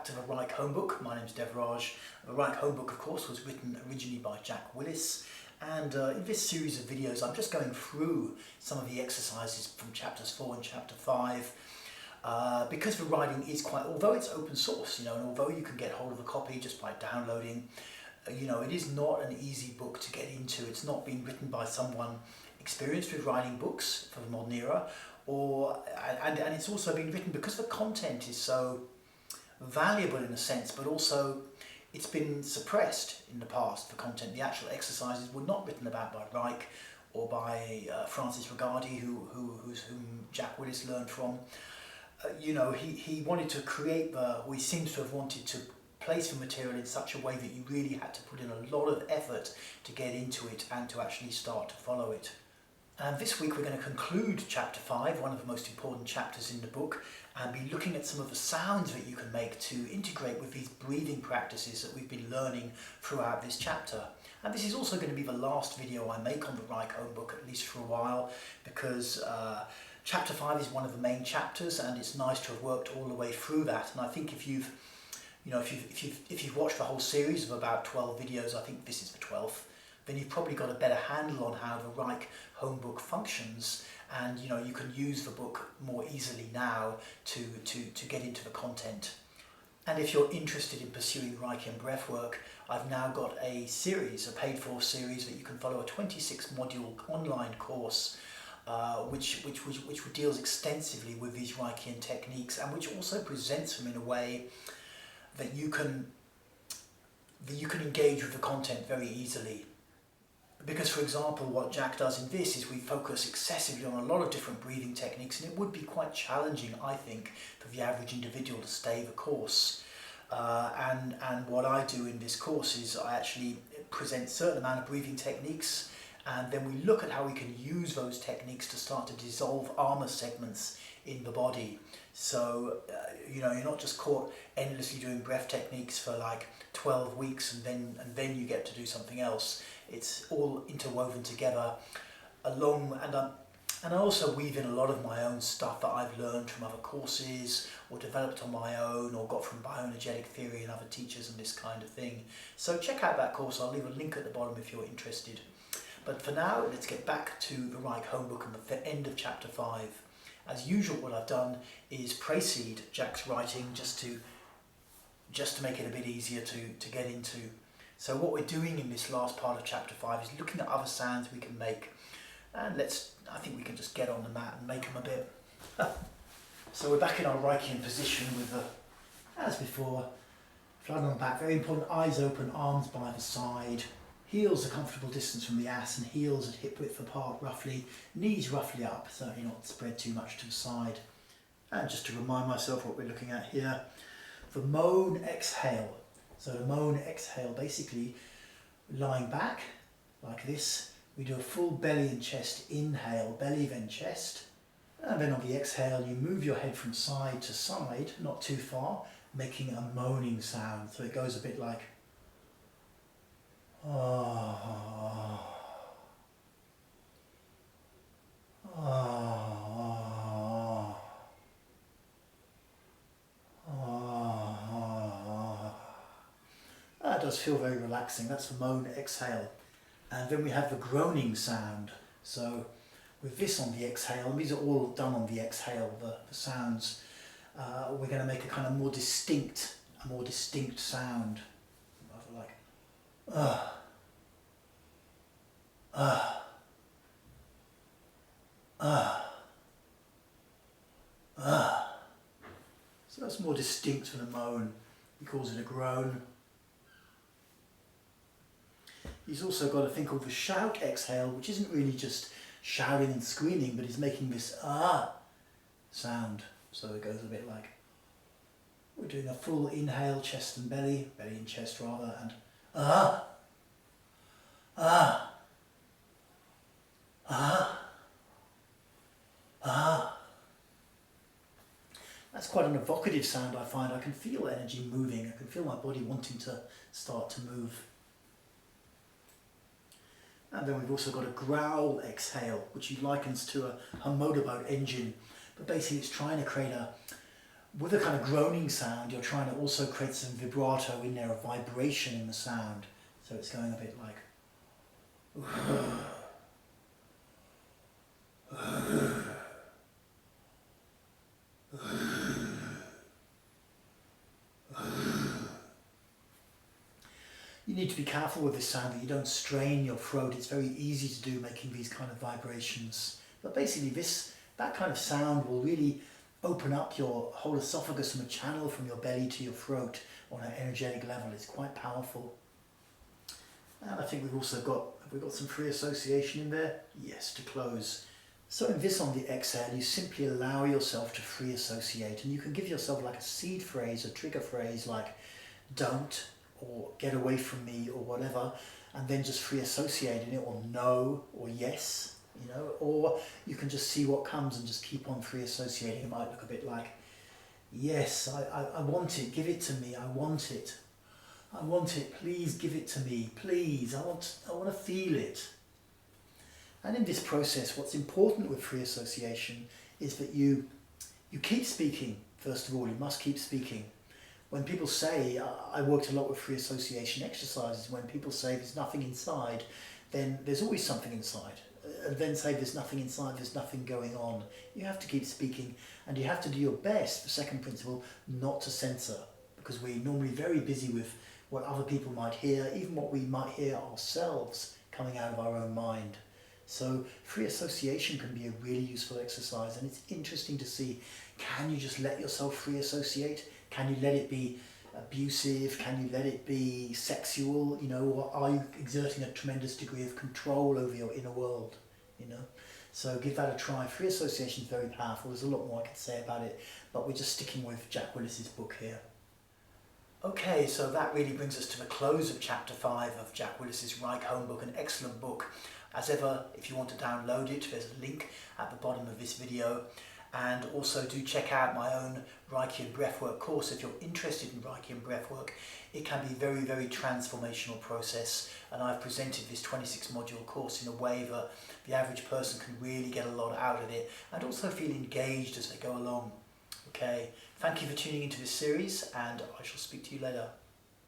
back to the Reich Homebook. My name's Devraj. The Reich Homebook, of course, was written originally by Jack Willis, and in this series of videos I'm just going through some of the exercises from chapters 4 and chapter 5 because the writing is quite, although it's open source, and although you can get hold of a copy just by downloading, it is not an easy book to get into. It's not been written by someone experienced with writing books for the modern era, and it's also been written because the content is so valuable in a sense, but also it's been suppressed in the past. The content, the actual exercises were not written about by Reich or by Francis Rigardi, whom Jack Willis learned from. He wanted to create he seems to have wanted to place the material in such a way that you really had to put in a lot of effort to get into it and to actually start to follow it. And this week we're going to conclude chapter 5, one of the most important chapters in the book, and be looking at some of the sounds that you can make to integrate with these breathing practices that we've been learning throughout this chapter. And this is also going to be the last video I make on the Reich Homebook, at least for a while, because chapter 5 is one of the main chapters, and it's nice to have worked all the way through that. And I think if you've watched the whole series of about 12 videos, I think this is the 12th, then you've probably got a better handle on how the Reich Homebook functions, and you can use the book more easily now to get into the content. And if you're interested in pursuing Reichian breathwork, I've now got a series, a paid-for series that you can follow, a 26-module online course which deals extensively with these Reichian techniques, and which also presents them in a way that you can engage with the content very easily. Because, for example, what Jack does in this is we focus excessively on a lot of different breathing techniques, and it would be quite challenging, I think, for the average individual to stay the course. And what I do in this course is I actually present a certain amount of breathing techniques, and then we look at how we can use those techniques to start to dissolve armor segments in the body. So, you're not just caught endlessly doing breath techniques for like 12 weeks and then you get to do something else. It's all interwoven together and I also weave in a lot of my own stuff that I've learned from other courses or developed on my own or got from bioenergetic theory and other teachers and this kind of thing. So check out that course. I'll leave a link at the bottom if you're interested. But for now, let's get back to the Reich Homebook and the end of chapter 5. As usual, what I've done is precede Jack's writing just to make it a bit easier to get into. So what we're doing in this last part of chapter 5 is looking at other sounds we can make. And I think we can just get on the mat and make them a bit. So we're back in our Reichian position with as before, flat on the back, very important, eyes open, arms by the side. Heels a comfortable distance from the ass and heels at hip width apart roughly, knees roughly up, certainly not spread too much to the side. And just to remind myself what we're looking at here, the moan exhale. So the moan exhale, basically lying back like this, we do a full belly and chest inhale, belly then chest, and then on the exhale you move your head from side to side, not too far, making a moaning sound. So it goes a bit like That does feel very relaxing. That's the moan exhale. And then we have the groaning sound. So with this on the exhale, and these are all done on the exhale, the sounds, we're going to make a kind of more distinct sound. Like So that's more distinct than a moan. He calls it a groan. He's also got a thing called the shout exhale, which isn't really just shouting and screaming, but is making this sound. So it goes a bit like, we're doing a full inhale, chest and belly and chest rather, and That's quite an evocative sound, I find. I can feel energy moving. I can feel my body wanting to start to move. And then we've also got a growl exhale, which he likens to a motorboat engine. But basically it's trying to create With a kind of groaning sound, you're trying to also create some vibrato in there, a vibration in the sound. So it's going a bit like... You need to be careful with this sound that you don't strain your throat. It's very easy to do, making these kind of vibrations. But basically that kind of sound will really open up your whole esophagus from a channel from your belly to your throat on an energetic level. It's quite powerful. And I think we've also have we got some free association in there? Yes, to close. So in this, on the exhale, you simply allow yourself to free associate, and you can give yourself like a seed phrase, a trigger phrase like don't, or get away from me, or whatever, and then just free associate in it, or no, or yes, you know, or you can just see what comes and just keep on free associating. It might look a bit like, yes, I want it, give it to me, I want it. I want it, please give it to me, please, I want to feel it. And in this process, what's important with free association is that you keep speaking. First of all, you must keep speaking. When people say, I worked a lot with free association exercises, when people say there's nothing inside, then there's always something inside. And then say there's nothing inside, there's nothing going on. You have to keep speaking, and you have to do your best, the second principle, not to censor, because we're normally very busy with what other people might hear, even what we might hear ourselves coming out of our own mind. So free association can be a really useful exercise, and it's interesting to see, can you just let yourself free associate? Can you let it be abusive? Can you let it be sexual? You know, or are you exerting a tremendous degree of control over your inner world? You know, so give that a try. Free association is very powerful. There's a lot more I could say about it, but we're just sticking with Jack Willis's book here. Okay, so that really brings us to the close of chapter 5 of Jack Willis's Reich home book, an excellent book. As ever, if you want to download it, there's a link at the bottom of this video. And also do check out my own Reichian breathwork course if you're interested in Reichian breathwork. It can be a very, very transformational process, and I've presented this 26 module course in a way that the average person can really get a lot out of it and also feel engaged as they go along. Okay, thank you for tuning into this series, and I shall speak to you later.